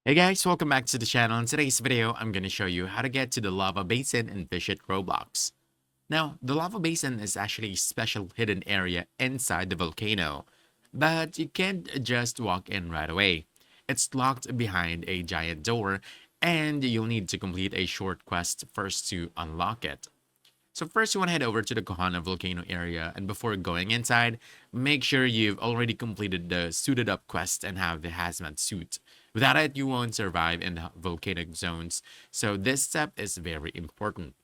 Hey guys, welcome back to the channel. In today's video, I'm going to show you how to get to the lava basin and fish at Roblox. Now, the lava basin is actually a special hidden area inside the volcano, but you can't just walk in right away. It's locked behind a giant door, and you'll need to complete a short quest first to unlock it. So first you want to head over to the Kohana volcano area, and before going inside, make sure you've already completed the suited up quest and have the hazmat suit. Without it, you won't survive in the volcanic zones, so this step is very important.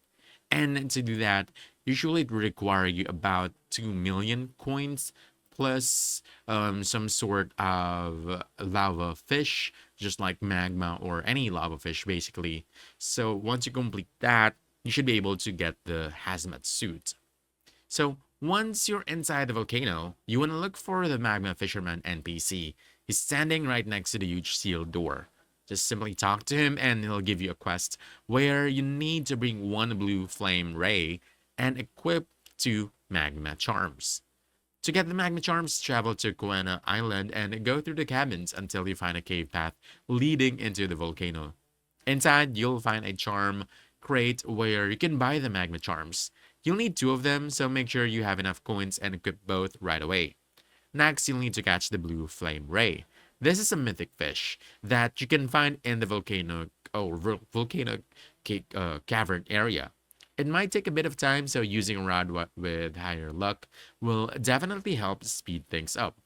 And to do that, usually it will require you about 2 million coins plus some sort of lava fish, just like magma or any lava fish, basically. So once you complete that, you should be able to get the hazmat suit. So once you're inside the volcano, you want to look for the magma fisherman NPC. He's standing right next to the huge sealed door. Just simply talk to him and he'll give you a quest where you need to bring one blue flame ray and equip two magma charms. To get the magma charms, travel to Kuena Island and go through the cabins until you find a cave path leading into the volcano. Inside, you'll find a charm crate where you can buy the magma charms. You'll need two of them, so make sure you have enough coins and equip both right away. Next, you'll need to catch the blue flame ray. This is a mythic fish that you can find in the volcano cavern area. It might take a bit of time, so using a rod with higher luck will definitely help speed things up.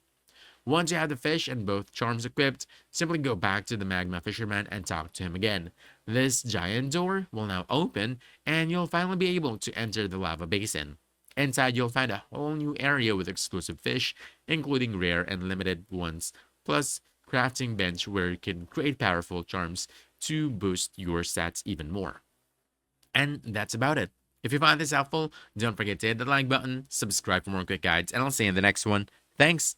Once you have the fish and both charms equipped, simply go back to the magma fisherman and talk to him again. This giant door will now open and you'll finally be able to enter the lava basin. Inside, you'll find a whole new area with exclusive fish, including rare and limited ones, plus crafting bench where you can create powerful charms to boost your stats even more. And that's about it. If you find this helpful, don't forget to hit the like button, subscribe for more quick guides, and I'll see you in the next one. Thanks!